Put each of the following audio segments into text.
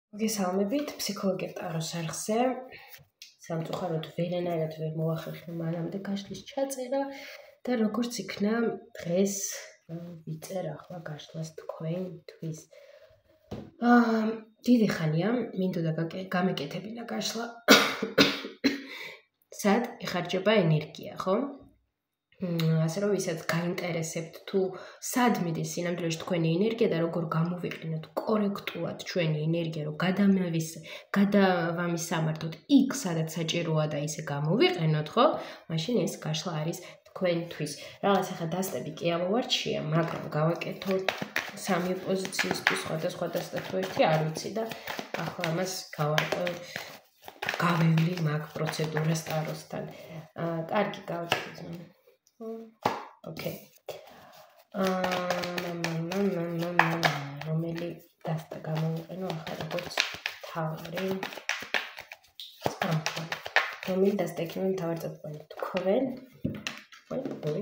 მოგესალმებით, ფსიქოლოგია ტაროს არხზე. სამწუხაროდ ვერანაირად ვერ მოახერხე მანამდე გაშლის ჩაწერა და როგორც იქნა დღეს ვიწერ ახლა გაშლას თქვენთვის. დიდი ხანია მინდოდა გამეკეთებინა გაშლა. სად ეხარჯება ენერგია, ხო? ასე რომ ვისაც გაინტერესებთ თუ სად მიდის სინამდვილეში თქვენი ენერგია და როგორ გამოვიყენოთ კორექტულად ჩვენი ენერგია, რომ გადავამისამართოთ იქ, სადაც საჭიროა და ისე გამოვიყენოთ, ხო? მაშინ ეს გაშლა არის თქვენთვის. რაღაც ახლა დასტები კი ამოვარჩია, მაგრამ გავაკეთოთ სამი პოზიციისთვის სხვადასხვა დასტა თუ ერთი არ ვიცი და ახლა ამას გავევლი მაგ პროცედურას ტაროსთან. კარგი, გავაკეთე. Okay. რომელი დასტა გამოვიყენო ახლა როგორც თავი. რომელი დასტა იქნება თავი წაყვანი თქვენ. ვაი.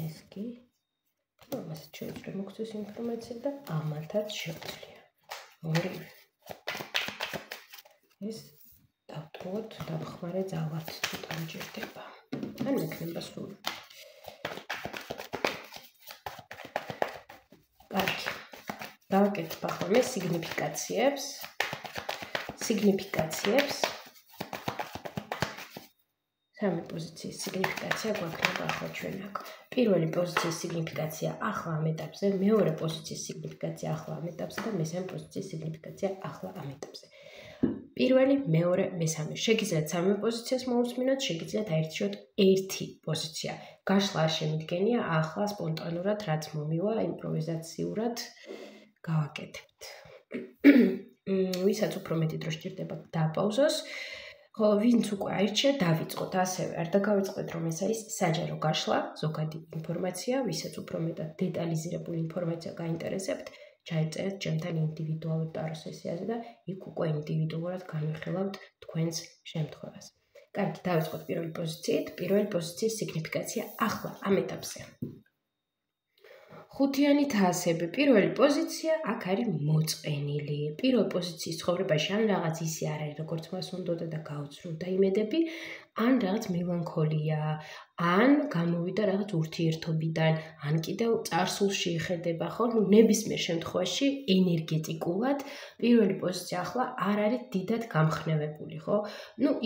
ეს კი მას შეიძლება მოგცეს ინფორმაცია და ამათაც შეგვიძლია. ორივე. ეს დავტოვოთ, დავხმარე ძალად თუ დამჭირდება. ან მექნება სულ. კარგი. დავაკეთებ ახლა მე სიგნიფიკაციებს. სამი პოზიციის სიგნიფიკაცია გვაქვს ახლა ჩვენ აქ. პირველი პოზიციის სიგნიფიკაცია ახლა ამ ეტაპზე, მეორე პოზიციის სიგნიფიკაცია ახლა ამ ეტაპზე და მესამე პოზიციის სიგნიფიკაცია ახლა ამ ეტაპზე. პირველი, მეორე, მესამე. შეგიძლიათ სამი პოზიციას მოусმინოთ, შეგიძლიათ აირჩიოთ ერთი პოზიცია. გაშლა არ შემიდგენია, ახლა სპონტანურად რაც მომივა, იმპროვიზაციურად გავაკეთებთ. ვისაც უფრო მეტი დრო სჭირდება დაპაუზოს. ხო, ვინც უკვე აირჩია, დავიწყოთ ასევე. არ დაგავიწყდეთ, რომ ეს არის საჯარო გაშლა, ზოგადი ინფორმაცია, ვისაც უფრო მეტად დეტალიზირებული ინფორმაცია გაინტერესებთ, ჩაიწერეთ ჩემთან ინდივიდუალურ ტაროს სესიაზე და იქ უკვე ინდივიდუალურად განვიხილავთ თქვენს შემთხვევას. კარგი, დავიწყოთ პირველი პოზიციით. პირველი პოზიციის სიგნიფიკაცია ახლა ამ ეტაპზე. ხუთიანი თასები. პირველი პოზიცია აქ არის მოწყენილი. პირველ პოზიციის ცხოვრებაში ან რაღაც ისე არ არის, როგორც მას უნდოდა და გაუცრუდა იმედები, ან რაღაც მელანქოლია, ან გამოვიდა რაღაც ურთიერთობიდან, ან კიდევ წარსულში იხედება, ხო? ნებისმიერ შემთხვევაში ენერგეტიკულად პირველი პოზიცია ახლა არ არის დიდად გამხნევებული, ხო?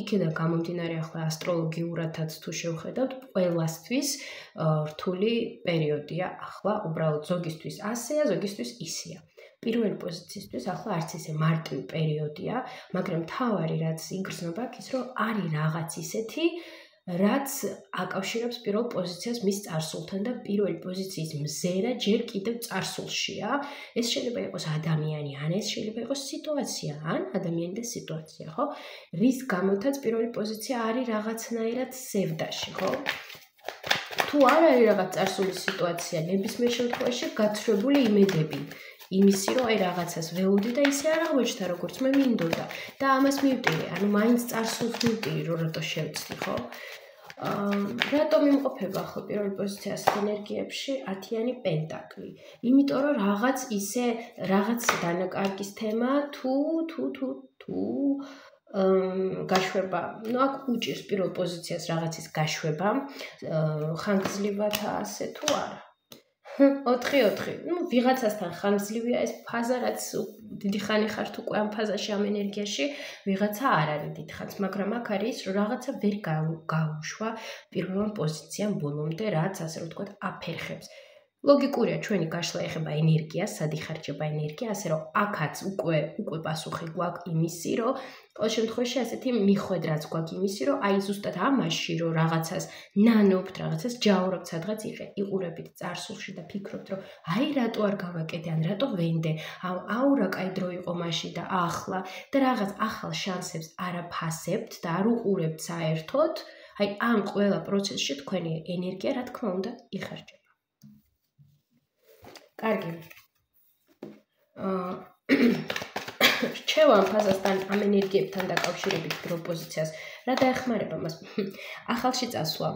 იქიდან გამომდინარე ახლა ასტროლოგიურადაც თუ შევხედავთ, ყველასთვის რთული პერიოდია ახლა, უბრალოდ ზოგისთვის ასეა, ზოგისთვის ისეა. პირველი პოზიციისთვის ახლა არც ისე მარტივი პერიოდია, მაგრამ თავარი რაც იგრძნობა ის, რომ არის რაღაც ისეთი, რაც აკავშირებს პირველ პოზიციას მის წარსულთან და პირველი პოზიციის მზერა ჯერ კიდევ წარსულშია. ეს შეიძლება იყოს ადამიანი, ან ეს შეიძლება იყოს სიტუაცია, ან ადამიანი და სიტუაცია, ხო? რის გამოთაც პირველი პოზიცია არის რაღაცნაირად სევდაში, ხო? თუ არ არის რაღაც წარსული სიტუაცია, ნებისმიერ შემთხვევაში გაცრუებული იმედები. იმისი, რომ აი რაღაცას ველოდი და ისე არ აღმოჩნდა, როგორც მე მინდოდა და ამას მივტირი, ანუ მაინც წარსულს მივტირი, რომ რატო შევცდი, ხო? რატომ იმყოფება ახლა პირველი პოზიცია ასეთ ენერგიებში 10-იანი პენტაკლი? იმიტომ რომ რაღაც დანაკარგის თემა თუ გაშვება. აქ უჭირს პირველ პოზიციას რაღაცის გაშვება, ხანგრძლივათა ასე თუ არა. 4-4. ვიღაცასთან ხანგრძლივია ეს ფაზა, რაც დიდი ხანი ხართ უკვე ამ ფაზაში, ამ ენერგიაში, ვიღაცა არ არის დიდ ხანს, მაგრამ აქ არის, რომ რაღაცა ვერ გაუშვა პირველ პოზიციამ ბოლომდე, რაც ასე რომ ვთქვათ, აფერხებს. ლოგიკურია, ჩვენი გაშლა ეხება ენერგიას, სად იხარჯება ენერგია, ასე რომ აქაც უკვე პასუხი გვაქვს იმისი, რომ ყოველ შემთხვევაში ასეთი მიხვედრაც გვაქვს იმისი, რომ აი ზუსტად ამაში, რომ რაღაცას ნანობთ, რაღაცას ჯაურობთ, სადღაც იყურებით წარსულში და ფიქრობთ, რომ აი რატო არ გავაკეთე, ან რატო ვენდე, აუ რა კაი დრო იყო მაშინ და ახლა და რაღაც ახალ შანსებს არ აფასებთ და არ უყურებთ საერთოდ, აი ამ ყველა პროცესში თქვენი ენერგია, რა თქმა უნდა, იხარჯება. კარგი. რჩევამ ფაზასთან ამ ენერგიებთან დაკავშირებით პირველ პოზიციას რა დაეხმარება მას ახალში წასვლა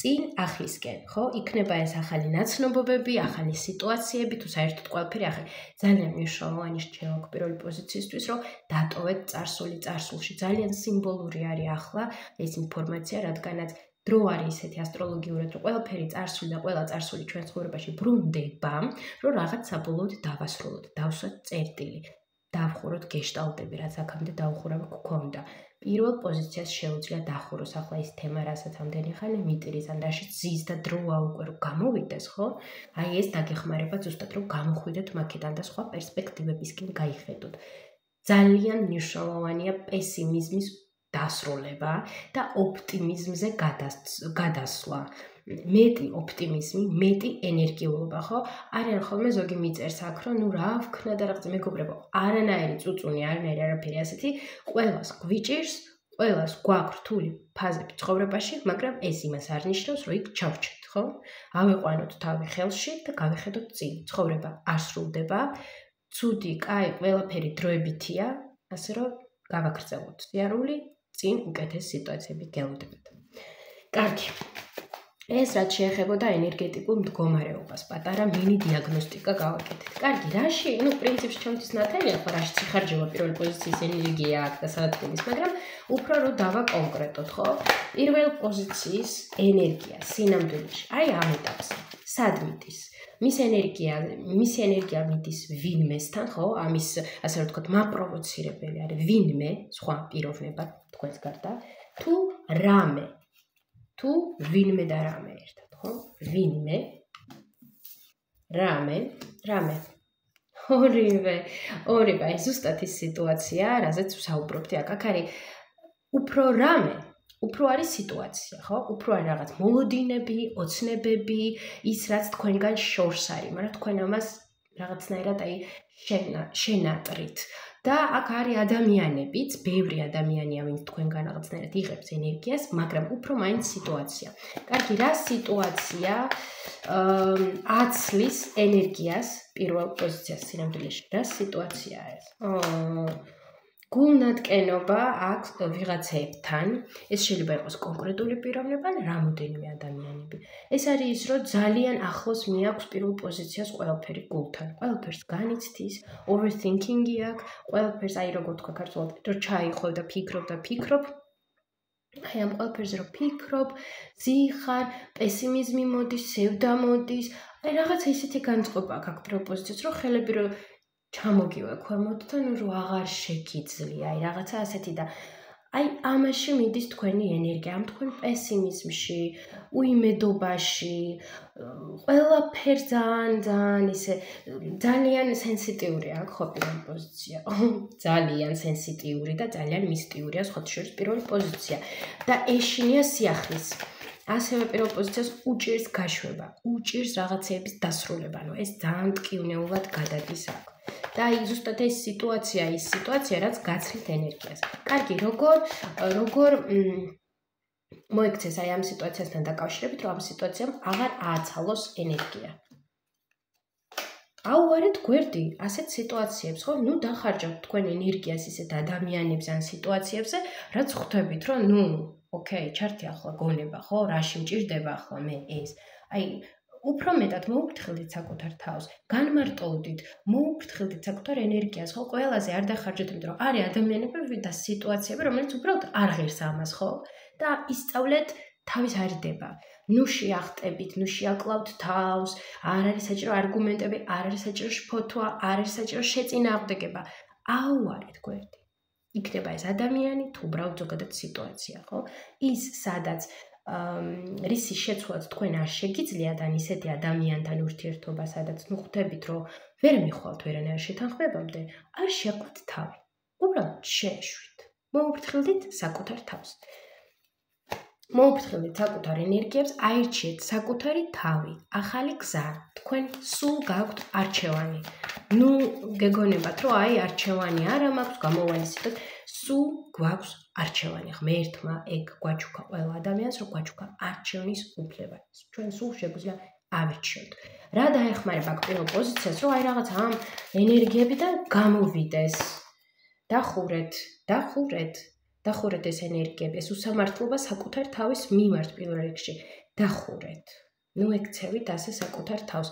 წინ ახლისკენ ხო იქნება ეს ახალი ნაცნობობები ახალი სიტუაციები თუ საერთოდ ყველაფერი ახალი ძალიან მნიშვნელოვანი რჩევა პირველი პოზიციისთვის რომ დატოვეთ წარსულში ძალიან სიმბოლური არის ახლა ეს ინფორმაცია რადგანაც დრო არის ისეთი ასტროლოგიურად რომ ყველაფერი წარსული და ყველა წარსული ჩვენ ცხოვრებაში ბრუნდება რომ რაღაც საბოლოოდ დავასრულოთ დავსვათ წერტილი დავხუროთ გეშტალტები რაც აქამდე დაუხურავი გქონდა პირველ პოზიციას შეუძლია დახუროს ახლა ის თემა რასაც ამდენი ხანი მიტირის ან რაშიც ზის და დროა უკვე რომ გამოვიდეს ხო აი ეს დაგეხმარება ზუსტად რომ გამოხვიდეთ მაქედან და სხვა პერსპექტივებისკენ გაიხედოთ ძალიან მნიშვნელოვანია პესიმიზმის დასრულება და ოპტიმიზმზე გადასვლა მეტი ოპტიმიზმი, მეტი ენერგიულობა, ხო? არიან ხოლმე ზოგი მიწერს აქ, რომ ნუ რა ვქნა და რაღაც მეგობრებო, არანაირი წუწუნი, არანაირი არაფერი ასეთი, ყველას გვიჭირს, ყველას გვაქვს რთული ფაზები ცხოვრებაში, მაგრამ ეს იმას არ ნიშნავს, რომ იქ ჩავრჩეთ, ხო? ავიყვანოთ თავი ხელში და გავიხედოთ წინ. ცხოვრება არ სრულდება, ცუდი, კაი, ყველაფერი დროებითია, ასე რომ გავაგრძელოთ სიარული, წინ უკეთეს სიტუაციები გელოდებათ. კარგი. ეს რაც შეეხებოდა ენერგეტიკულ მდგომარეობას, პატარა მინი დიაგნოსტიკა გავაკეთეთ. კარგი, რაში, ნუ პრინციპში ჩემთვის ნათელია, ხო, რაში ციხარჯება პირველი პოზიციის ენერგია აქ და სადაც, მაგრამ უფრო რომ დავაკონკრეტოთ, ხო? პირველ პოზიციის ენერგია სინამდვილეში, აი ამ ეტაპზე, სად მიდის? მისი ენერგია მიდის ვინმესთან, ხო? ამის, ასე რომ ვთქვათ, მაპროვოცირებელი არის ვინმე, სხვა პიროვნება თქვენს გარდა, თუ რამე თუ ვინმე და რამე ერთად, ხო? ვინმე, რამე. ორივე, ეს ზუსტად ის სიტუაცია, რაზეც ვსაუბრობთ აქ. აქ არის უფრო რამე, უფრო არის სიტუაცია, ხო? უფრო არის რაღაც მოლოდინები, ოცნებები, ის რაც თქვენგან შორს არის, მაგრამ თქვენ ამას რაღაცნაირად აი შენატრით. და აქ არის ადამიანებიც, ბევრი ადამიანია, ვინც თქვენგან რაღაცნაირად იღებს ენერგიას, მაგრამ უფრო მაინც სიტუაცია. კარგი, რა სიტუაცია აცლის ენერგიას პირველ პოზიციას სინამდვილეში? რა სიტუაცია ეს? გულნატკენობა აქვს ვიღაცებთან, ეს შეიძლება იყოს კონკრეტული პიროვნება, რამოდენიმე ადამიანები. ეს არის ის, რომ ძალიან ახლოს მიაქვს პირველ პოზიციას ყველაფერი გულთან. ყველაფერს განიცდის, overthinking-ი აქვს, ყველაფერს აი როგორ თქვა ქართულად, რომ ჩაიხო და ფიქრობ. აი ამ ყველაფერზე რომ ფიქრობ, ზიხარ, პესიმიზმი მოდის, სევდა მოდის, აი რაღაცა ისეთი განწყობა აქვს პირველ პოზიციას, რომ ხელები რომ ჩამოგივა ქვემოთ და ნუ რო აღარ შეგიძლია, აი რაღაცა ასეთი და აი ამაში მიდის თქვენი ენერგია, ამ თქვენ პესიმიზმში, უიმედობაში, ყველაფერს ძალიან ისე ძალიან სენსიტიური აქვს ხო პირველი პოზიცია. ძალიან სენსიტიური და ძალიან მისტიურია სხვათა შორის პირველი პოზიცია და ეშინია სიახლის. ასევე პირველ პოზიციას უჭირს გაშვება, უჭირს რაღაცეების დასრულება, ანუ ეს ძალიან ტკივნეულად გადადის აქ. და აი ზუსტად ეს სიტუაცია, რაც გაცილით ენერგიას. კარგი, როგორ მოიქცეს აი ამ სიტუაციასთან დაკავშირებით, რომ ამ სიტუაციამ აღარ ააცალოს ენერგია. აუვარეთ გვერდი ასეთ სიტუაციებს, ხო? ნუ დახარჯავთ თქვენ ენერგიას ისეთ ადამიანებზე ან სიტუაციებზე, რაც ხვდებით, რომ ნუ, ოკეი, ჩართი ახლა გონება, ხო? რაში მჭირდება ახლა მე ეს? აი უფრო მეტად მოუფრთხილდით საკუთარ თავს, განმარტოვდით, მოუფრთხილდით საკუთარ ენერგიას, ხო? ყველაზე არ დახარჯეთ, იმიტომ რომ არის ადამიანები და სიტუაციები, რომელიც უბრალოდ არ ღირს ამას, ხო? და ისწავლეთ თავის არიდება. ნუ შეახტებით, ნუ შეაკლავთ თავს, არ არის საჭირო არგუმენტები, არ არის საჭირო შფოთვა, არ არის საჭირო შეწინააღმდეგება. აუვარეთ გვერდი. იქნება ეს ადამიანი, თუ უბრალოდ ზოგადად სიტუაცია, ხო? ის სადაც რისი შეცვლაც თქვენ არ შეგიძლიათ ან ისეთი ადამიანთან ურთიერთობა, სადაც ნუ ხვდებით, რომ ვერ მიხვალთ ვერანაირ შეთანხმებამდე, არ შეაკლავთ თავი. უბრალოდ შეეშვით. მოუფრთხილდით საკუთარ თავს. მოუფრთხილდით საკუთარ ენერგიებს, აირჩიეთ საკუთარი თავი, ახალი გზა. თქვენ სულ გაქვთ არჩევანი. ნუ გეგონებათ, რომ აი არჩევანი არა მაქვს, გამოვალისწინოთ, სულ გვაქვს არჩევანი. ღმერთმა ეგ გვაჩუქა ყველა ადამიანს, რომ გვაჩუქა არჩევნის უფლება. ჩვენ სულ შეგვიძლია ავირჩიოთ. რა დაეხმარება აქ პირველ პოზიციას, რომ აი რაღაც ამ ენერგიებიდან გამოვიდეს. დახურეთ ეს ენერგიები, ეს უსამართლობა საკუთარ თავის მიმართ პირველ რიგში. დახურეთ. ნუ ეკცევით ასე საკუთარ თავს.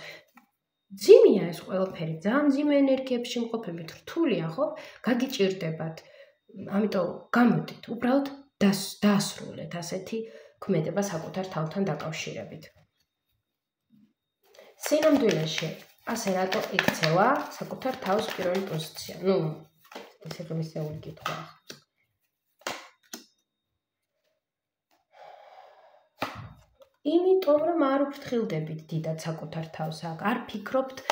ძიმეა ეს ყველაფერი, ძალიან ძიმე ენერგიებში მყოფებით, რთულია, ხო? გაგიჭირდებათ. ამიტომ გამოდით, უბრალოდ დაასრულეთ ასეთი ქმედება საკუთარ თავთან დაკავშირებით. სინამდვილეში, ასე რატო იქცევა საკუთარ თავს პირველი პოზიცია? ნუ, ეს ღმისეული კითხვა. იმიტომ რომ არ უფრთხილდებით დიდად საკუთარ თავს აქ, არ ფიქრობთ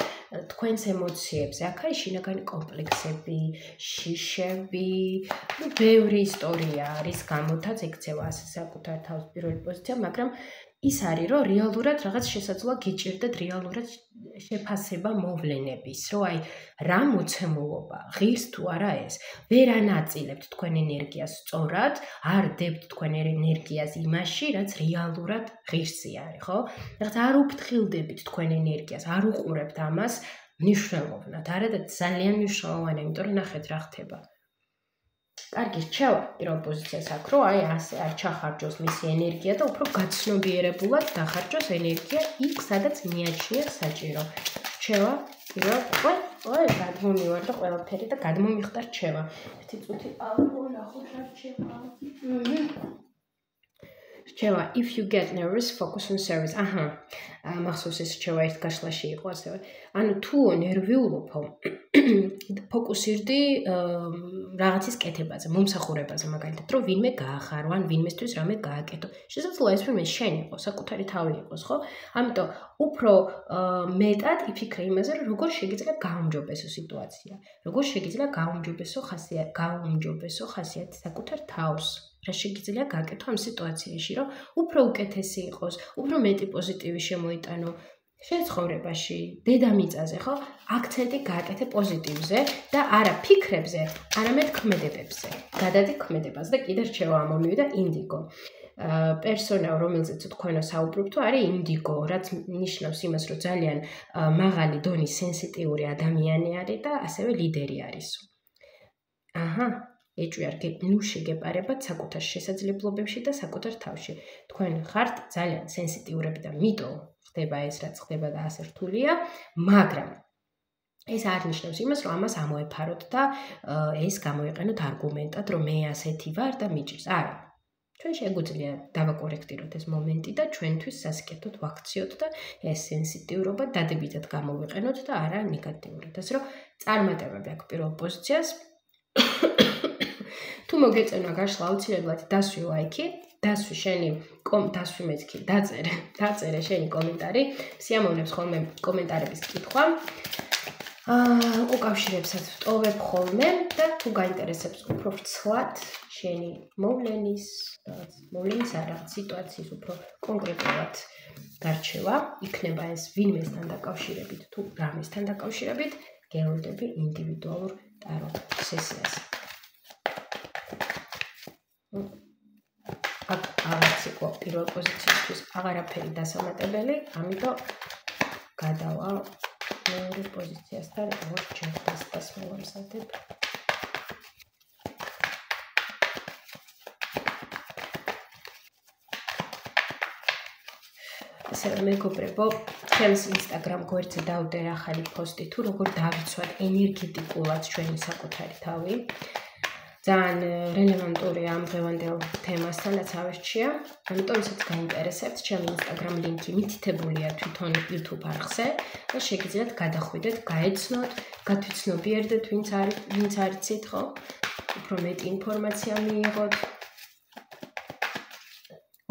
თქვენს ემოციებზე, აქ არის შინაგანი კომპლექსები, შიშები, ბევრი ისტორია არის, გამოდაც იქცევა ასე საკუთარ თავს პირველი პოზიცია, მაგრამ ის არის, რომ რეალურად რაღაც შესაძლოა გიჭირდეთ რეალურად შეფასება მოვლენების, რომ აი რა მოცემულობა, ღირს თუ არა ეს, ვერ ანაწილებთ თქვენ ენერგიას სწორად, არ დებთ თქვენ ენერგიას იმაში, რაც რეალურად ღირსი არის, ხო? რაღაც არ უფრთხილდებით თქვენ ენერგიას, არ უყურებთ ამას მნიშვნელოვნად, არა და ძალიან მნიშვნელოვანია, იმიტომ რომ ნახეთ რა ხდება. კარგი, რჩევა პირველ პოზიციას აქ, რომ აი ასე არ ჩახარჯოს მისი ენერგია და უფრო გაცნობიერებულად დახარჯოს ენერგია იქ, სადაც მიაჩნია საჭირო. რჩევა პირველ გადმომივარ და ყველაფერი და გადმომიხდა რჩევა. ერთი წუთი ვნახოთ რა რჩევა. რჩევა, if you get nervous, focus on service. მახსოვს ეს რჩევა ერთ გაშლაში იყო ასევე. ანუ თუ ნერვიულობო, ფოკუსირდი რაღაცის კეთებაზე, მომსახურებაზე, მაგალითად, რომ ვინმე გაახარო, ან ვინმესთვის რამე გააკეთო. შესაძლოა ეს ვინმე შენ იყო, საკუთარი თავი იყოს, ხო? ამიტომ უფრო მეტად იფიქრე იმაზე, რომ როგორ შეგიძლია გაუმჯობესო სიტუაცია, როგორ შეგიძლია გაუმჯობესო ხასიათი საკუთარ თავს. რა შეგიძლია გააკეთო ამ სიტუაციაში, რომ უფრო უკეთესი იყოს, უფრო მეტი პოზიტივი შემოიტანო შენ ცხოვრებაში, დედამიწაზე, ხო? აქცენტი გააკეთე პოზიტივზე და არა ფიქრებზე, არამედ ქმედებებზე. გადადი ქმედებას და კიდე რჩევა ამომივიდა ინდიგო. პერსონა, რომელზეც თქვენო საუბრობთ, არის ინდიგო, რაც ნიშნავს იმას, რომ ძალიან მაღალი დონის სენსიტიური ადამიანი არის და ასევე ლიდერი არის. ეჭვი ნუ შეგეპარებათ საკუთარ შესაძლებლობებში და საკუთარ თავში. თქვენ ხართ ძალიან სენსიტიურები და მიტომ ხდება ეს, რაც ხდება და ასე რთულია, მაგრამ ეს არ ნიშნავს იმას, რომ ამას ამოეფაროთ და ეს გამოიყენოთ არგუმენტად, რომ მე ასეთი ვარ და მიჭირს. არა. ჩვენ შეგვიძლია დავაკორექტიროთ ეს მომენტი და ჩვენთვის სასიკეთოდ ვაქციოთ და ეს სენსიტიურობა დადებითად გამოვიყენოთ და არა ნეგატიურად. ასე რომ წარმატებები აქვს პირველ პოზიციას. თუ მოგეწონა გაშლა აუცილებლად დასვი ლაიქი, დასვი შენი დასვი მეთქი, დაწერე შენი კომენტარი, სიამოვნებს ხოლმე კომენტარების კითხვა. უკავშირებსაც ვტოვებ ხოლმე და თუ გაინტერესებს უფრო ვრცლად შენი მოვლენის არა სიტუაციის უფრო კონკრეტულად გარჩევა, იქნება ეს ვინმესთან დაკავშირებით თუ რამესთან დაკავშირებით, გელოდები ინდივიდუალურ ტარო სესიას. აღარც იყო პირველ პოზიციისთვის აღარაფერი დასამატებელი, ამიტომ გადავა მეორე პოზიციასთან ორ ჯერდას დასმევამსადებ. ასევე მეგობრებო, ჩემს Instagram გვერდზე დავდე ახალი პოსტი თუ როგორ დავიცვათ ენერგეტიკულად ჩვენი საკუთარი თავი. ძალიან რელევანტურია ამ დღევანდელ თემასთანაც ავერჩია. ამიტომ ისაც გაინტერესებთ, ჩემი Instagram ლინკი მითითებულია თვითონ YouTube არხზე და შეგიძლიათ გადახვიდეთ, გაეცნოთ, გათვითცნობიერდეთ, ვინც არიცით, ხო? უფრო მეტი ინფორმაცია მიიღოთ.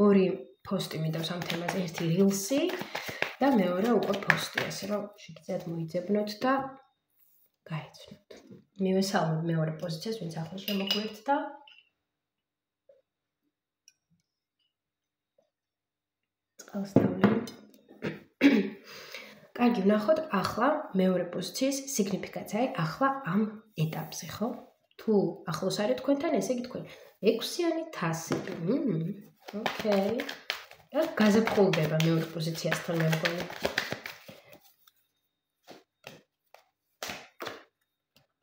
ორი პოსტი მიდავს ამ თემაზე, ერთი rilsi და მეორე უკვე პოსტი, ასე რომ შეგიძლიათ მოიძებნოთ და გაეცნოთ. მივესალმებ მეორე პოზიციას, ვინც ახლა შემოგვერთ და წყალს დავლევ. კარგი, ვნახოთ ახლა მეორე პოზიციის სიგნიფიკაცია, ახლა ამ ეტაპზე, ხო? თუ ახლოს არის თქვენთან, ესე იგი თქვენ 6-იანი თასები. ოკეი. და გაზაფხულდება მეორე პოზიციასთან მე მგონი.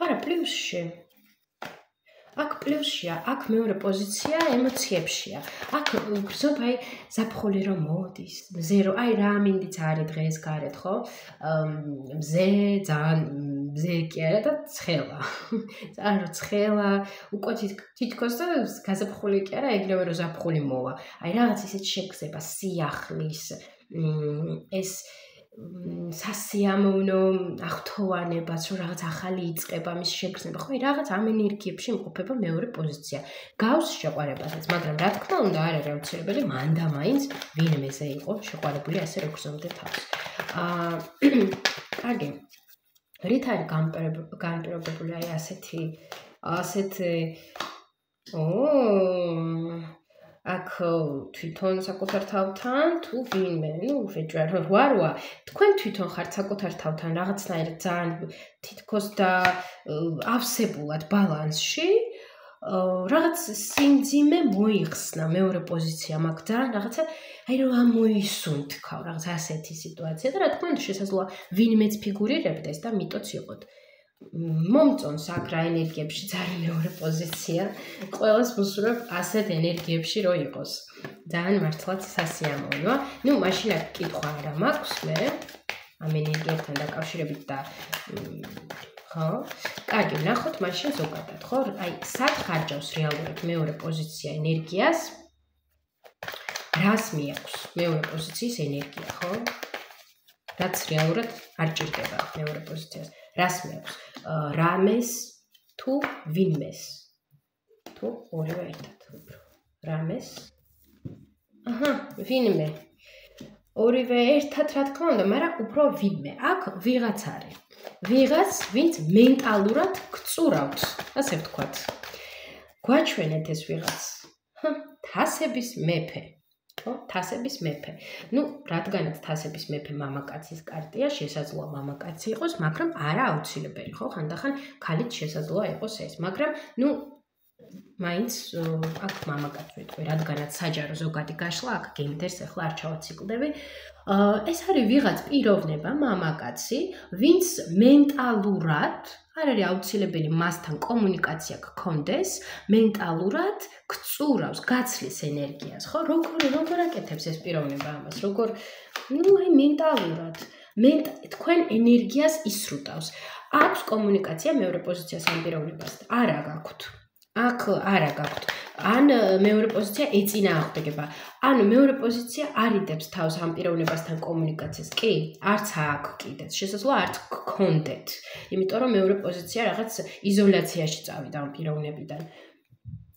არა, პლუსში. პლუსია, აქ მეორე პოზიცია ემოციებშია. აქ გრძნობ აი ზაფხული რომ მოდის, მზე რომ აი რა მინდიც არის დღეს გარეთ, ხო? მზე ძალიან მზე კი არა და ცხელა. ძალიან რომ ცხელა, უკვე თითქოს და გაზაფხული კი არა, ეგრევე რომ ზაფხული მოვა. აი რაღაც ისეთ შეგრძნება სიახლის ეს სასიამოვნო აღთოვანებას, რომ რაღაც ახალი იწყება მის შეგრძნება, ხო, რაღაც ამ ენერგიებში იმყოფება მეორე პოზიცია. გავს შეყვარებასაც, მაგრამ რა თქმა უნდა, არ არის აუცილებელი მანდა მაინც ვინმეზე იყო შეყვარებული, ასე რომ გრძნობდე თავს. კარგი. რით არის განპირობებული აი ასეთი აქ თვითონ საკუთარ თავთან თუ ვინმე, შეჯვარ რვა, თქვენ თვითონ ხართ საკუთარ თავთან რაღაცნაირად ძალიან თითქოს და ავსებულად ბალანსში, რაღაც სიმძიმე მოიხსნა მეორე პოზიცია მაგ ძალიან რაღაცა აი რომ ამოისუნთქავ რაღაც ასეთი სიტუაცია და რა თქმა უნდა შესაძლოა ვინმეც ფიგურირებდეს და მიტოც იყოთ. მომწონს აქ რა ენერგიებში ძალიან მეორე პოზიცია. ყველას ვუსურვებ ასეთ ენერგიებში რო იყოს. ძალიან მართლაც სასიამოვნოა. მაშინ აქ კითხვა არა მაქვს მე ამ ენერგიებთან დაკავშირებით და ხო? კარგი, ვნახოთ მაშინ ზოგადად, ხო? აი, სად ხარჯავს რეალურად მეორე პოზიცია ენერგიას? რას მიაქვს მეორე პოზიციის ენერგია, ხო? რაც რეალურად არ ჭირდება მეორე პოზიციას. რას მიაქვს? რამეს თუ ვინმეს? თუ ორივე ერთად. რამეს? ვინმე. ორივე ერთად რა თქმა უნდა, მაგრამ უფრო ვინმე. აქ ვიღაც არის. ვიღაც, ვინც მენტალურად გწურავთ, ასე ვთქვათ. გვაჩვენეთ ეს ვიღაც. თასების მეფე. ხო, თასების მეფე. რადგანაც თასების მეფე მამაკაცის კარტია, შესაძლოა მამაკაცი იყოს, მაგრამ არა აუცილებელი, ხო? ხანდახან ქალიც შესაძლოა იყოს ეს, მაგრამ მაინც აქ მამაკაცი ვიტყვი, რადგანაც საჯარო ზოგადი გაშლა, აქ გენდერს ახლა არ ჩავაციკლდები. ეს არის ვიღაც პიროვნება, მამაკაცი, ვინც მენტალურად არ არის აუცილებელი მასთან კომუნიკაცია გქონდეს, მენტალურად გწურავს, გაცლის ენერგიას, ხო? როგორ აკეთებს ეს პიროვნება ამას? როგორ, აი მენტალურად, თქვენ ენერგიას ისრუტავს. აქვს კომუნიკაცია მეორე პოზიციას ამ პიროვნებასთან? არა გაქვთ. აქ არა გაქვთ. ან მეორე პოზიცია ეწინააღმდეგება. ანუ მეორე პოზიცია არიდებს თავს ამ პიროვნებასთან კომუნიკაციას. კი, არც აქ კიდეც. შესაძლოა არც გქონდეთ. იმიტომ რომ მეორე პოზიცია რაღაც იზოლაციაში წავიდა ამ პიროვნებიდან.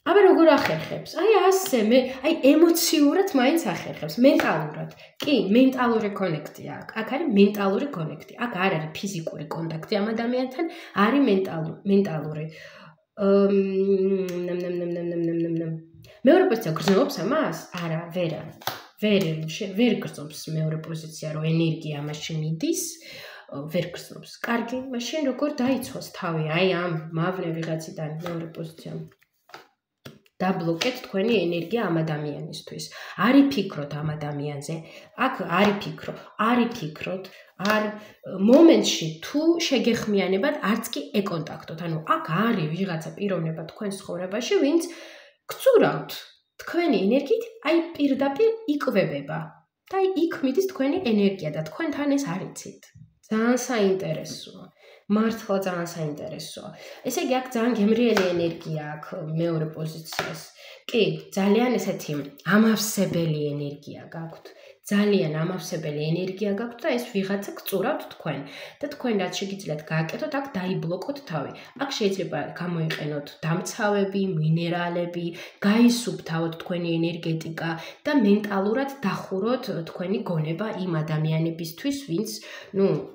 აბა როგორ ახერხებს? აი ასე, აი ემოციურად მაინც ახერხებს, მენტალურად. კი, მენტალური კონექტია აქ. აქ არის მენტალური კონექტი. აქ არ არის ფიზიკური კონტაქტი ამ ადამიანთან, არის მენტალური. მეორე პოზიცია გრძნობს ამას? არა, ვერ გრძნობს მეორე პოზიცია, რომ ენერგია ამაში მიდის, ვერ გრძნობს. კარგი, მაშინ როგორ დაიცვას თავი, აი ამ მავნე ვიღაციდან მეორე პოზიციამ. დაბლოკეთ თქვენი ენერგია ამ ადამიანისთვის. არ იფიქროთ ამ ადამიანზე. აქ არ იფიქროთ, არ მომენტში თუ შეგეხმიანებათ, არც კი ეკონტაქტოთ. ანუ აქ არის ვიღაცა პიროვნება თქვენ ცხოვრებაში, ვინც გწურავთ თქვენი ენერგიით, აი პირდაპირ იკვებება. და აი იქ მიდის თქვენი ენერგია და თქვენთან ეს არ იცით. ძალიან საინტერესოა. მართლა ძალიან საინტერესოა. ესე იგი აქ ძალიან გემრიელი ენერგია აქვს მეორე პოზიციას. კი, ძალიან ესეთი ამავსებელი ენერგია გაქვთ. ძალიან ამავსებელი ენერგია გაქვთ და ეს ვიღაცა გწურავთ თქვენ. და თქვენ რაც შეგიძლიათ გააკეთოთ, აქ დაიბლოკოთ თავი. აქ შეიძლება გამოიყენოთ დამცავები, მინერალები, გაისუფთავოთ თქვენი ენერგეტიკა და მენტალურად დახუროთ თქვენი გონება იმ ადამიანებისთვის, ვინც,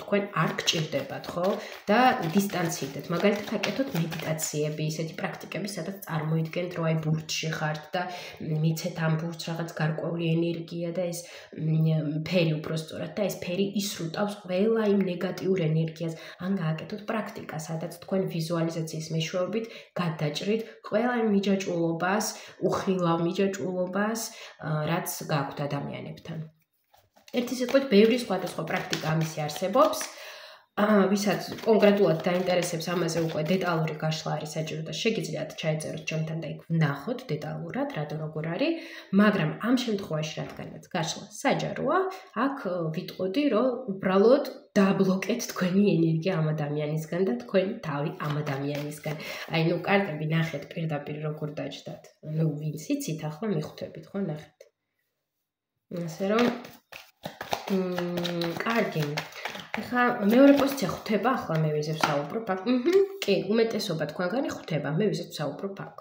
თქვენ არ გჭირდებათ, ხო? და დისტანციიდეთ. მაგალითად, აკეთოთ მედიტაციები, ისეთი პრაქტიკები, სადაც წარმოიდგენთ, რომ აი ბურთში ხართ და მიცეთ ამ ბურთს რაღაც გარკვეული ენერგია და ეს ფერი უბრალოდ და ეს ფერი ისრუტავს ყველა იმ ნეგატიურ ენერგიას. ან გააკეთოთ პრაქტიკა, სადაც თქვენ ვიზუალიზაციის მეშვეობით გადაჭრით ყველა იმ მიჯაჭვულობას, უხილავ მიჯაჭვულობას, რაც გაქვთ ადამიანებთან. ერთი სიტყვით, ბევრი სხვადასხვა პრაქტიკა ამისი არსებობს. ვისაც კონკრეტულად დაინტერესებს ამაზე უკვე დეტალური გაშლა არის საჭირო და შეგიძლიათ ჩაეწეროთ ჩემთან და იქ ვნახოთ დეტალურად რა და როგორ არის, მაგრამ ამ შემთხვევაში რადგანაც გაშლა საჯაროა, აქ ვიტყოდი, რომ უბრალოდ დაბლოკეთ თქვენი ენერგია ამ ადამიანისგან და თქვენი თავი ამ ადამიანისგან. აი, კარტები ნახეთ პირდაპირ როგორ დაჯდათ. ვინც იცით, ახლა მიხვდებით, ხო, ნახეთ. ასე რომ კარგი. ახლა მეორე პოზიცია ხვდება, ახლა მე ვიზებ საუბრობ აქ. კი, უმეტესობა თქვენგანი ხვდება, მე ვიზებ საუბრობ აქ.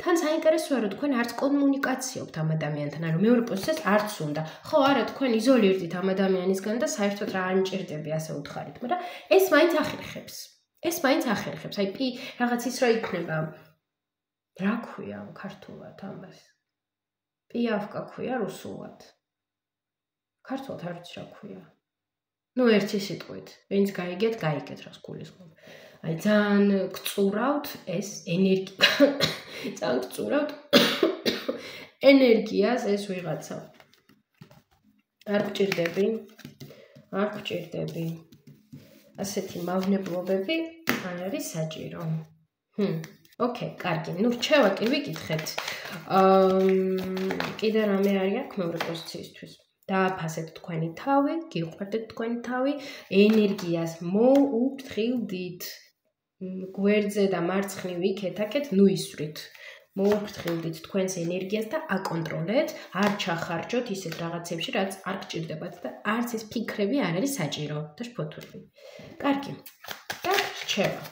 თან საინტერესოა, რომ თქვენ არც კომუნიკაციობთ ამ ადამიანთან, ანუ მეორე პოზიციას არც უნდა. ხო, არა, თქვენ იზოლირდით ამ ადამიანისგან და საერთოდ რა არ მჭირდება ასე უთხარით, მაგრამ ეს მაინც ახერხებს. ეს მაინც ახერხებს. აი, რაღაც ის რა იქნება. რა ქვია ქართულად ამას? პიავკა ქვია რუსულად. ქართულად არ ვიცი რა ქვია. ერთი სიტყვით, ვინც გაიგეთ, გაიგეთ რას გულისხმობ. აი ძალიან გწურავთ ეს ენერგია. ძალიან გწურავთ ენერგიას ეს ვიღაცა. არ გჭირდები. არ გჭირდები. ასეთი მავნებლობები არ არის საჭირო. ოკეი, კარგი. რჩევა კი ვიკითხეთ. კიდე რამე არის აქ მეორე პოზიციისთვის. დააფასეთ თქვენი თავი, გიყვარდეთ თქვენი თავი, ენერგიას მოუფრთხილდით. გვერდზე და მარცხნივ იქეთ-აქეთ, ნუ ისვრით. მოუფრთხილდით თქვენს ენერგიას და აკონტროლეთ, არ ჩახარჯოთ ისეთ რაღაცებში, რაც არ გჭირდებათ და არც ეს ფიქრები არ არის საჭირო და შფოთურები. კარგი. და რჩევა.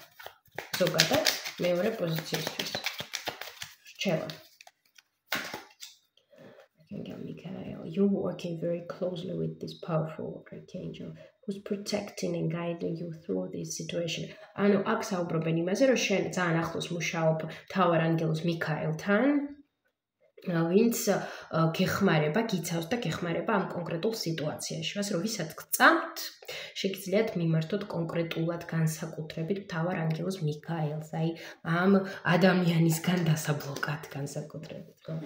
ზოგადად მეორე პოზიციისთვის. რჩევა. Mikhail, you're working very closely with this powerful archangel who's protecting and guiding you through this situation. ანუ აქ საუბრობენ იმაზე, რომ შენ ძალიან ახლოს მუშაობ მთავარ ანგელოზ მიქაელთან, ვინც გეხმარება, გიცავს და გეხმარება ამ კონკრეტულ სიტუაციაში. ასე რომ ვისაც გწამთ, შეგიძლიათ მიმართოთ კონკრეტულად განსაკუთრებით მთავარ ანგელოზ მიქაელს, აი ამ ადამიანისგან დასაბლოკად განსაკუთრებით, ხო?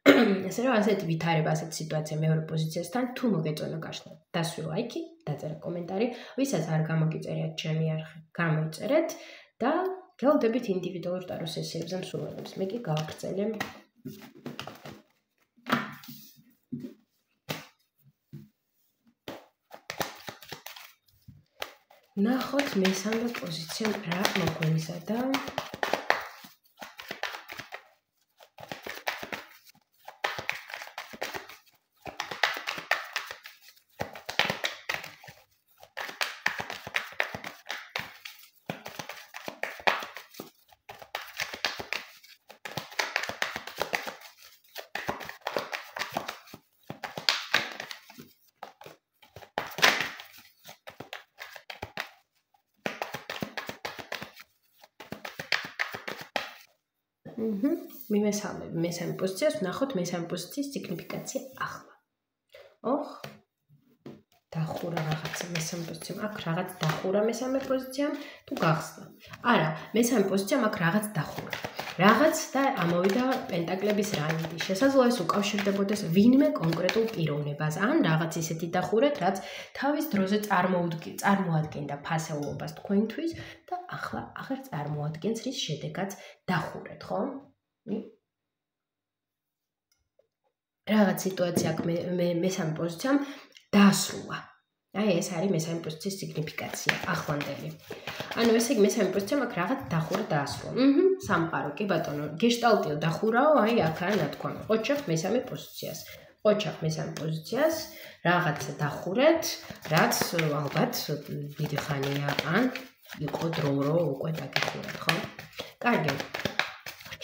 ასე რომ ასეთი ვითარება, ასეთი სიტუაცია მეორე პოზიციასთან თუ მოგეწონა გაშლა. დასვლა იქი, დაწერა კომენტარი, ვისაც არ გამოგიწერიათ ჩემი არხი, გამოიწერეთ და გელოდებით ინდივიდუალურ ტარო სესიებზე მსურველებს. მე კი გავაგრძელებ. ნახოთ მესამე პოზიცია რა მოგვიზადა. მესამე პოზიციას ვნახოთ მესამე პოზიციის სიგნიფიკაცია ახლა. ოხ დახურა რაღაცა მესამე პოზიციამ, აქ რაღაც დახურა მესამე პოზიციამ თუ გახსნა. არა, მესამე პოზიციამ აქ რაღაც დახურა. რაღაც და ამოვიდა პენტაკლების რაინდი. შესაძლოა ეს უკავშირდებოდეს ვინმე კონკრეტულ პიროვნებას, ან რაღაც ისეთი დახურეთ, რაც თავის დროზე წარმოადგენდა ფასეულობას თქვენთვის და ახლა აღარ წარმოადგენს, რის შედეგად დახურეთ, ხო? რაღაც სიტუაცია აქ მესამე პოზიციამ დასრულა. აი ეს არის მესამე პოზიციის სიგნიფიკაცია, ახლანდელი. ანუ ესე იგი მესამე პოზიციამ აქ რაღაც დახურა დაასრულა. სამყარო, კი ბატონო, გეშტალტიო დახურაო, აი აქ არის ნათქვამი. ყოჩახ მესამე პოზიციას. ყოჩახ მესამე პოზიციას რაღაცა დახურეთ, რაც ალბათ დიდი ხანია ან იყო დრო რო უკვე დაგეხურათ, ხო? კარგი.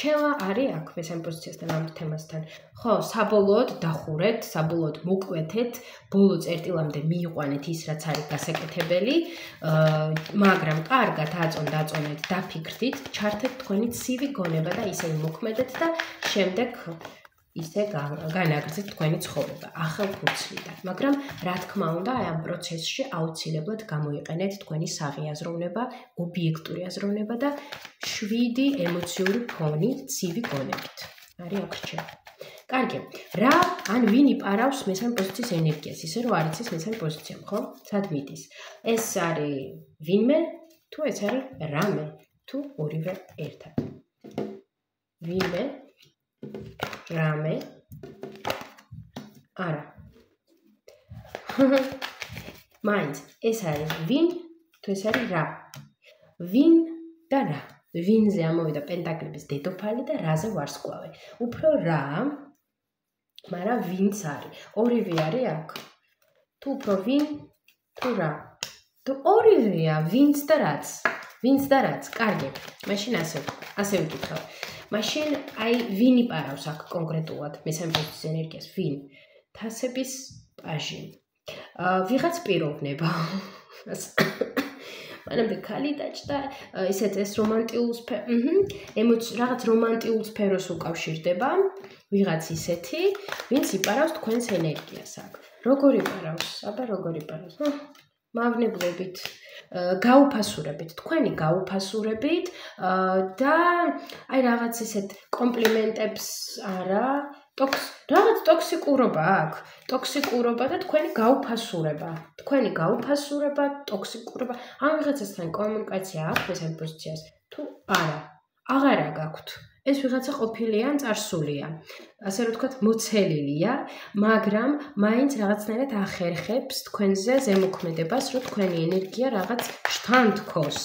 რჩევა არის აქ მესამე პოზიციასთან ამ თემასთან. ხო, საბოლოოდ დახურეთ, საბოლოოდ მოკვეთეთ, ბოლო წერტილამდე მიიყვანეთ ის, რაც არის გასაკეთებელი, მაგრამ კარგად აწონეთ, დაფიქრდით, ჩართეთ თქვენი ცივი გონება და ისე იმოქმედეთ და შემდეგ ისე განაგრძეთ თქვენი ცხოვრება ახალფურცლიდან. მაგრამ რა თქმა უნდა, აი ამ პროცესში აუცილებლად გამოიყენეთ თქვენი საღი აზროვნება, ობიექტური აზროვნება და 7 ემოციური ფონი ცივი გონებით. არის აქ რჩევა. კარგი. რა ან ვინ იპარავს მესამე პოზიციის ენერგიას, ისე რომ არ იცის მესამე პოზიციამ, ხო? სად მიდის? ეს არის ვინმე, თუ ეს არის რამე, თუ ორივე ერთად. ვინმე, რამე, არა. მაინც, ეს არის ვინ, თუ ეს არის რა. ვინ და რა. ვინზე ამოვიდა პენტაკლების დედოფალი და რაზე ვარსკვლავი. უფრო რა, მაგრამ ვინც არის. ორივე არის აქ. თუ უფრო ვინ, თუ რა. თუ ორივეა, ვინც და რაც. ვინც და რაც. კარგი. მაშინ ასე ვიკითხავ. მაშინ აი ვინ იპარავს აქ კონკრეტულად მესამე პოზიციის ენერგიას? ვინ? თასების პაჟი. ვიღაც პიროვნება. მანამდე ქალი დაჭდა, ისეთ ეს რომანტიულ რაღაც რომანტიულ სფეროს უკავშირდება, ვიღაც ისეთი, ვინც იპარავს თქვენს ენერგიას აქ. როგორ იპარავს? აბა როგორ იპარავს? მავნებლობით, გაუფასურებით, თქვენი გაუფასურებით და აი რაღაც ისეთ კომპლიმენტებს არა, რაღაც ტოქსიკურობა აქვს. ტოქსიკურობა და თქვენი გაუფასურება. თქვენი გაუფასურება, ტოქსიკურობა. ამ ვიღაცასთან კომუნიკაცია აქვს მესამე პოზიციას? თუ არა, აღარა გაქვთ. ეს ვიღაცა ყოფილია ან წარსულია. ასე რომ ვთქვათ, მოცელილია, მაგრამ მაინც რაღაცნაირად ახერხებს თქვენზე ზემოქმედებას, რომ თქვენი ენერგია რაღაც შთან თქოს.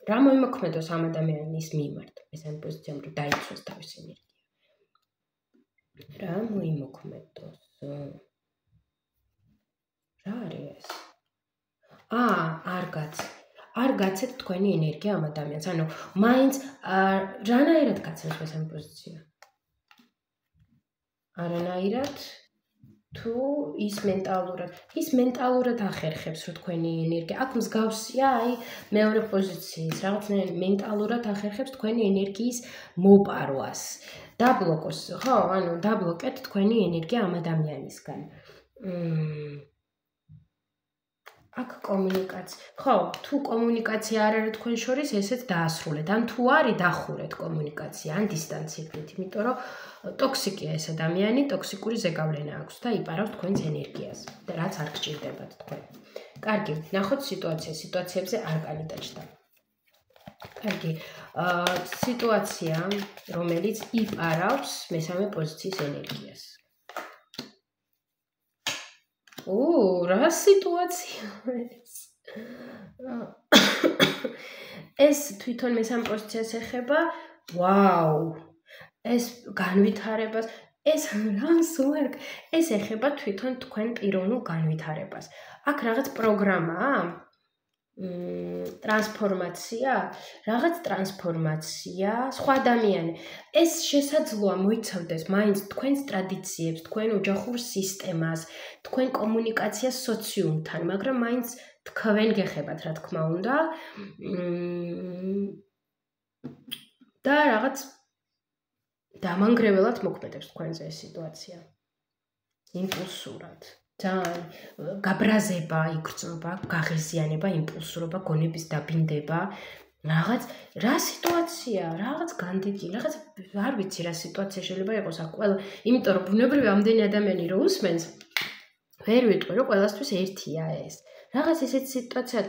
რა მოიმოქმედოს ამ ადამიანის მიმართ, მესამე პოზიციამ რომ დაიცვას თავისი ენერგია. რა მოიმოქმედოს? რა არის ეს? არ გაცეთ თქვენი ენერგია ამ ადამიანს. ანუ მაინც რანაირად გაცემს მესამე პოზიცია? არანაირად თუ ის მენტალურად ახერხებს რომ თქვენი ენერგია აქ მსგავსია აი მეორე პოზიციის რაღაცნაირად მენტალურად ახერხებს თქვენი ენერგიის მოპარვას. დაბლოკოს, ხო, ანუ დაბლოკეთ თქვენი ენერგია ამ ადამიანისგან. აქ კომუნიკაცია. ხო, თუ კომუნიკაცია არ არის თქვენ შორის, ესეც დაასრულეთ. ან თუ არის, დახურეთ კომუნიკაცია, ან დისტანციებით, იმიტომ რომ ტოქსიკია ეს ადამიანი, ტოქსიკური ზეგავლენა აქვს და იპარავს თქვენს ენერგიას. და რაც არ გჭირდებათ თქვენ. კარგი, ნახოთ სიტუაციებზე არკანი დაჭდა. კარგი, სიტუაცია, რომელიც იპარავს მესამე პოზიციის ენერგიას. რა სიტუაცია ეს? ეს თვითონ მესამე პოზიციას ეხება. ვაუ! ეს განვითარებას, ეს რამს ვარ? ეს ეხება თვითონ თქვენ პიროვნულ განვითარებას. აქ რაღაც პროგრამაა? ტრანსფორმაცია, სხვა ადამიანი. ეს შესაძლოა მოიცავდეს მაინც თქვენს ტრადიციებს, თქვენ ოჯახურ სისტემას, თქვენ კომუნიკაციას სოციუმთან, მაგრამ მაინც თქვენ გეხებათ, რა თქმა უნდა. და რაღაც დამანგრეველად მოქმედებს თქვენზე ეს სიტუაცია. იმპულსურად. ძალიან გაბრაზება, იგრძნობა, გაღიზიანება, იმპულსურობა, გონების დაბინდება, რა სიტუაცია, რაღაც განდიდი, რაღაც არ ვიცი რა სიტუაცია შეიძლება იყოს აქ ყველა, იმიტომ რომ ბუნებრივი ამდენი ადამიანი რო უსმენს, ვერ ვიტყვი რომ ყველასთვის ერთია ეს. რაღაც ესეთი სიტუაცია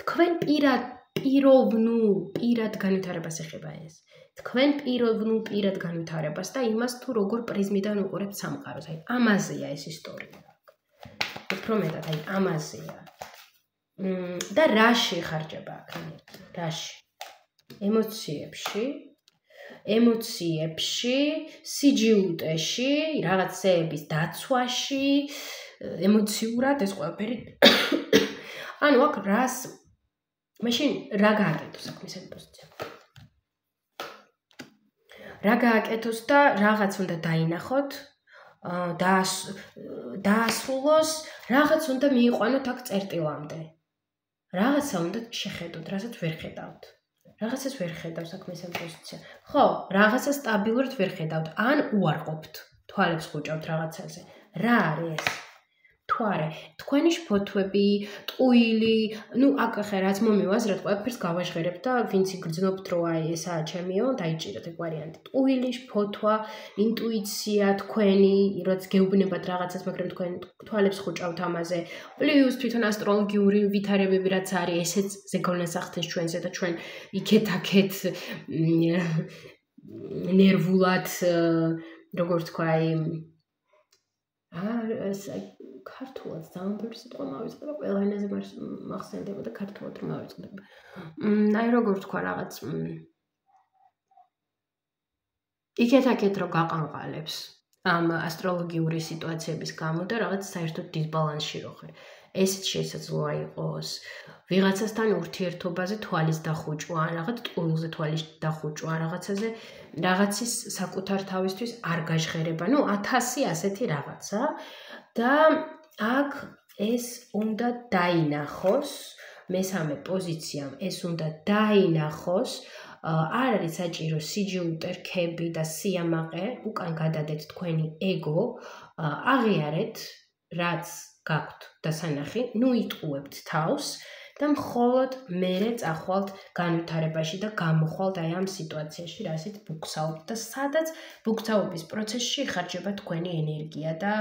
თქვენ პირად განვითარებას ეხება ეს. თქვენ პირად განვითარებას და იმას თუ როგორ პრიზმიდან უყურებთ სამყაროს. აი ამაზეა ეს ისტორია. უფრო მეტად აი ამაზეა. და რაში ხარჯება აქ ენერგია? რაში? ემოციებში, სიჯიუტეში, რაღაცეების დაცვაში, ემოციურად ეს ყველაფერი. ანუ აქ მაშინ რა გააკეთოს აქ მესამე პოზიცია? რა გააკეთოს და რაღაც უნდა დაინახოთ? დაასრულოს, რაღაც უნდა მიიყვანოთ აქ წერტილამდე. რაღაცა უნდა შეხედოთ, რასაც ვერ ხედავთ. რაღაცას ვერ ხედავს აქ მესამე პოზიცია. ხო, რაღაცა სტაბილურად ვერ ხედავთ, ან უარყოფთ, თვალებს ხუჭავთ რაღაცაზე. რა არის ეს? თუ არა, თქვენი შფოთვები, ტყუილი, აქ ახლა რაც მომივაზრეთ, ყველაფერს გავაჟღერებ და ვინც იგრძნობთ, რომ აი ესაა ჩემიო, დაიჭიროთ ეგ ვარიანტი. ტყუილი, შფოთვა, ინტუიცია თქვენი, რაც გეუბნებათ რაღაცას, მაგრამ თქვენ თვალებს ხუჭავთ ამაზე. პლუს თვითონ ასტროლოგიური ვითარებები რაც არის, ესეც ზეგავლენას ახდენს ჩვენზე და ჩვენ იქეთ-აქეთ ნერვულად, როგორ თქვა, ქართულად ძალიან ბევრი სიტყვა მავიწყდება, ყველა ენაზე მახსენდება და ქართულად რომ მავიწყდება. აი როგორ თქვა რაღაც იქეთ-აქეთ რომ გაყანყალებს ამ ასტროლოგიური სიტუაციების გამო და რაღაც საერთოდ დისბალანსში რო ხარ. ესეც შესაძლოა იყოს ვიღაცასთან ურთიერთობაზე თვალის დახუჭვა, რაღაც ტყუილზე თვალის დახუჭვა, რაღაცაზე რაღაცის საკუთარ თავისთვის არ გაჟღერება, 1000 ასეთი რაღაცა და აქ ეს უნდა დაინახოს, მესამე პოზიციამ ეს უნდა დაინახოს, არ არის საჭირო სიჯულტე, რქები და სიამაყე, უკან გადადეთ თქვენი ეგო, აღიარეთ, რაც გაქვთ დასანახი, იტყუებთ თავს და მხოლოდ მერე წახვალთ განვითარებაში და გამოხვალთ აი ამ სიტუაციაში, რასაც ბუქცაობთ და სადაც ბუქცაობის პროცესში იხარჯება თქვენი ენერგია და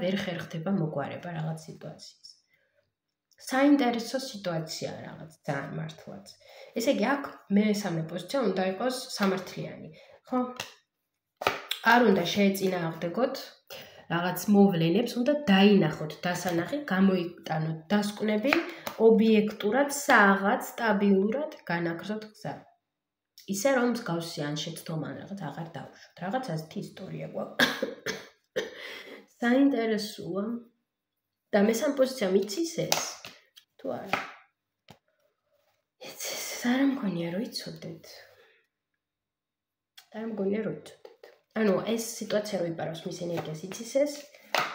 ვერ ხერხდება მოგვარება რაღაც სიტუაციის. საინტერესო სიტუაციაა რაღაც ძალიან მართლაც. ესე იგი, აქ მესამე პოზიცია უნდა იყოს სამართლიანი, ხო? არ უნდა შეეწინააღმდეგოთ რაღაც მოვლენებს, უნდა დაინახოთ დასანახი, გამოიტანოთ დასკვნები, ობიექტურად, საღად, სტაბილურად განაგრძოთ გზა. ისე რომ მსგავსი ან შეცდომა რაღაც აღარ დავუშვათ. რაღაც ასეთი ისტორია გვაქვს. საინტერესოა და მესამე პოზიცია მიცის ეს? თუ არა? არ მგონია რომ იცოდეთ. არ მგონია რომ იცოდეთ. ანუ ეს სიტუაცია რო იპარავს მის ენერგიას იცის ეს?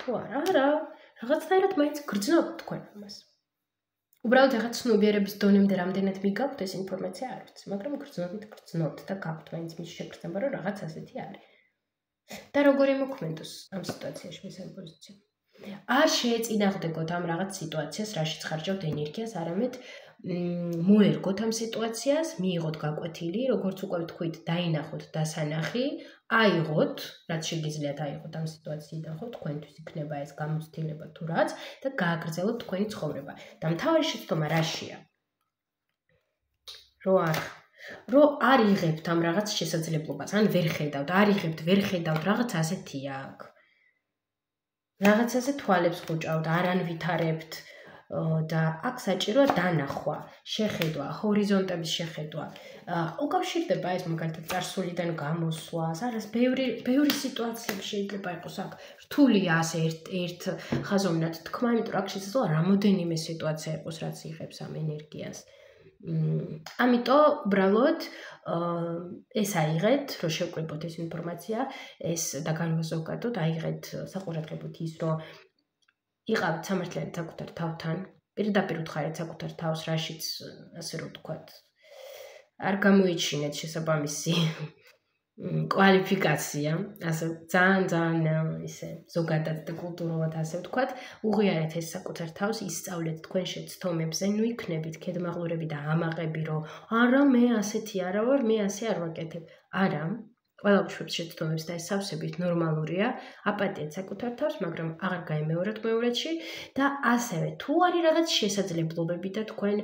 თუ არა, რაღაცნაირად მაინც გრძნობთ თქვენ ამას. უბრალოდ რაღაც ცნობიერების დონემდე რამდენად მიგაქვთ ეს ინფორმაცია არ ვიცი, მაგრამ გრძნობთ და გაქვთ მაინც მის შეგრძნება, რომ რაღაც ასეთი არის. და როგორი მოქმედოს ამ სიტუაციაში მესამე პოზიცია? არ შეეწინააღმდეგოთ ამ რაღაც სიტუაციას, რაშიც ხარჯავთ ენერგიას, არამედ მოერგოთ ამ სიტუაციას, მიიღოთ გაკვეთილი, როგორც უკვე ვთქვით, დაინახოთ დასანახი, აიღოთ, რაც შეგიძლიათ აიღოთ ამ სიტუაციიდან, ხო, თქვენთვის იქნება ეს გამოცდილება თუ რაც და გააგრძელოთ თქვენი ცხოვრება. და მთავარი შეცდომა რაშია? რო არ იღებთ ამ რაღაც შესაძლებლობას, ან ვერ ხედავთ, რაღაც ასეთია აქ. რაღაცაზე თვალებს ხუჭავთ, არ ანვითარებთ და აქ საჭიროა დანახვა, შეხედვა, ჰორიზონტების შეხედვა. უკავშირდება ეს მაგალითად წარსულიდან გამოსვლას, არის ბევრი სიტუაციები შეიძლება იყოს აქ. რთულია ასე ერთ ხაზოვნად თქმა, იმიტომ რომ აქ შესაძლოა რამოდენიმე სიტუაცია იყოს, რაც იღებს ამ ენერგიას. ამიტომ უბრალოდ ეს აიღეთ, რომ შევკრიბოთ ეს ინფორმაცია, ეს და განვაზოგადოთ, აიღეთ საყურადღებოდ ის, რომ იყავით სამართლიანი საკუთარ თავთან, პირდაპირ უთხარეთ საკუთარ თავს, რაშიც ასე რომ ვთქვათ, არ გამოიჩინეთ შესაბამისი კვალიფიკაცია, ასე ძალიან ისე ზოგადად და კულტურულად ასე ვთქვათ, უღიარეთ ეს საკუთარ თავს, ისწავლეთ თქვენ შეცდომებზე, იქნებით ქედმაღლურები და ამაყები, რომ არა მე ასეთი არა ვარ, მე ასე არ ვაკეთებ. არა, ყველა უშვებს შეცდომებს და ეს სავსებით ნორმალურია, აპატიეთ საკუთარ თავს, მაგრამ აღარ გაიმეორეთ მეორეთში და ასევე თუ არის რაღაც შესაძლებლობები და თქვენ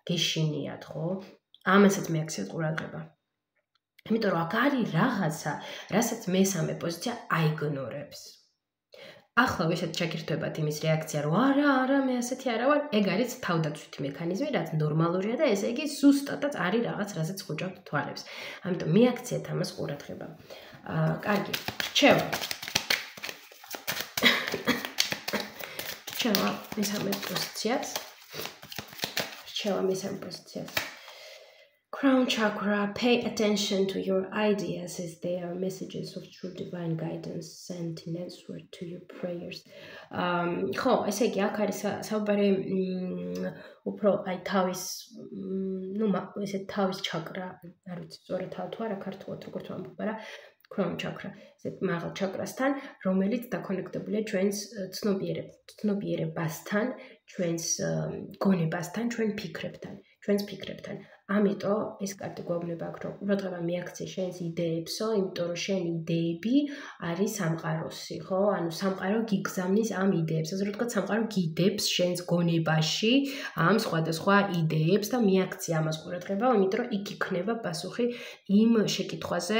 გეშინიათ, ხო? ამასაც მეაქცევთ ყურადღება. იმიტომ რომ აქ არის რაღაცა, რასაც მესამე პოზიცია აიგნორებს. ახლა ვისაც ჩაგირთვებათ იმის რეაქცია, რომ არა, მე ასეთი არა ვარ, ეგ არის თავდაცვითი მექანიზმი, რაც ნორმალურია და ესე იგი ზუსტადაც არის რაღაც, რასაც ხუჭავთ თვალებს. ამიტომ მეაქციეთ ამას ყურადღება. კარგი, რჩევა მესამე პოზიციას. Crown chakra, pay attention to your ideas as they are messages of true divine guidance sent in answer to your prayers. ხო, ესე იგი, აქ არის საუბარი უფრო აი თავის, ესე თავის ჩაკრა, არ ვიცი სწორად თუ არა ქართულად როგორც ვამბობ, მაგრამ ქრომა ჩაკრა, ესეთ მაღალ ჩაკრასთან, რომელიც დაკონექტებულია ჩვენს ცნობიერებასთან, ჩვენს გონებასთან, ჩვენს ფიქრებთან. ამიტომ ეს კარტი გვეუბნება აქ, რომ ყურადღება მიაქცე შენს იდეებსო, იმიტომ რომ შენი იდეები არის სამყაროსი, ხო? ანუ სამყარო გიგზავნის ამ იდეებს. ასე რომ ვთქვათ, სამყარო გიდებს შენს გონებაში ამ სხვადასხვა იდეებს და მიაქცე ამას ყურადღება, იმიტომ რომ იქ იქნება პასუხი იმ შეკითხვაზე,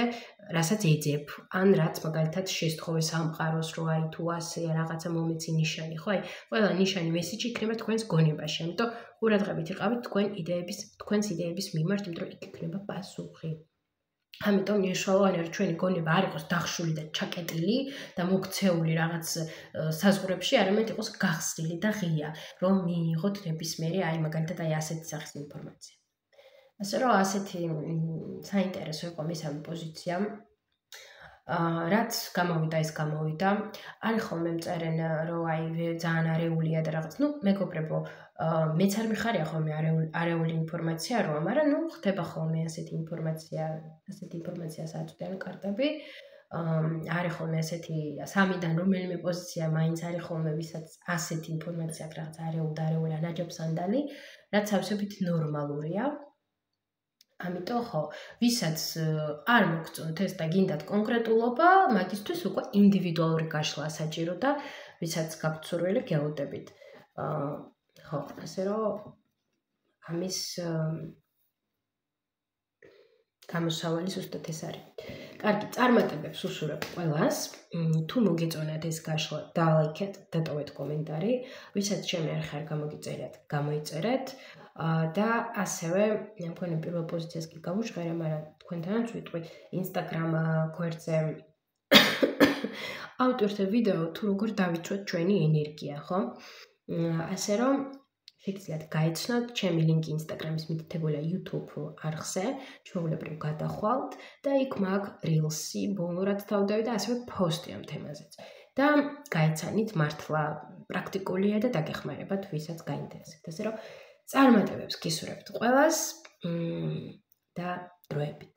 რასაც ეძებ. ან რაც მაგალითად შესთხოვე სამყაროს, რომ აი თუ ასე რაღაცა მომეცი ნიშანი, ხო? აი, ყველა ნიშანი მესიჯი იქნება თქვენს გონებაში. ამიტომ ყურადღებით იყავით თქვენს იდეების მიმართ, იმიტომ რომ იქ იქნება პასუხი. ამიტომ მნიშვნელოვანია, რომ ჩვენი გონება არ იყოს დახშული და ჩაკეტილი და მოქცეული რაღაც საზღვრებში, არამედ იყოს გახსნილი და ღია, რომ მიიღოთ ნებისმიერი აი მაგალითად აი ასეთი სახის ინფორმაცია. ასე რომ ასეთი საინტერესო იყო მესამე პოზიცია. რაც გამოვიდა, ეს გამოვიდა. არის ხოლმე მწერენ, რომ აი ძალიან არეულია და რაღაც, მეგობრებო, მეც არ მიხარია ხოლმე არეული ინფორმაცია რომ, მაგრამ ხდება ხოლმე ასეთი ინფორმაციას აწვდიან კარტები. არის ხოლმე ასეთი სამიდან რომელიმე პოზიცია მაინც არის ხოლმე, ვისაც ასეთი ინფორმაცია აქვს რაღაც არეულ ან აჯობსანდალი, რაც სავსებით ნორმალურია. ამიტომ ხო, ვისაც არ მოგწონთ ეს და გინდათ კონკრეტულობა, მაგისთვის უკვე ინდივიდუალური გაშლა საჭირო და ვისაც გაქვთ სურვილი გეოდებით. ხო, ასე რომ ამის გამოსავალი ზუსტად ეს არის. კარგი, წარმატებებს უსურვებ ყველას. თუ მოგეწონათ ეს გაშლა, დალაიქეთ, დატოვეთ კომენტარი. ვისაც ჩემი არხი არ გამოგიწერეთ, გამოიწერეთ. და ასევე მგონი პირველ პოზიციას კი გავუჟღერე, მაგრამ თქვენთანაც ვიტყვი Instagram გვერდზე ავტვირთე ვიდეო თუ როგორ დავიცვათ ჩვენი ენერგია, ხო? ასე რომ შეგიძლიათ გაეცნოთ ჩემი ლინკი Instagram-ის მითითებულია YouTube არხზე, ჩვეულებრივ გადახვალთ და იქ მაქვს Reels-ი, ბოლორად დავდევი და ასევე პოსტი ამ თემაზეც. და გაეცანით, მართლა პრაქტიკულია და დაგეხმარებათ, ვისაც გაინტერესებთ. ასე რომ წარმატებებს გისურვებთ ყველას და დროებით.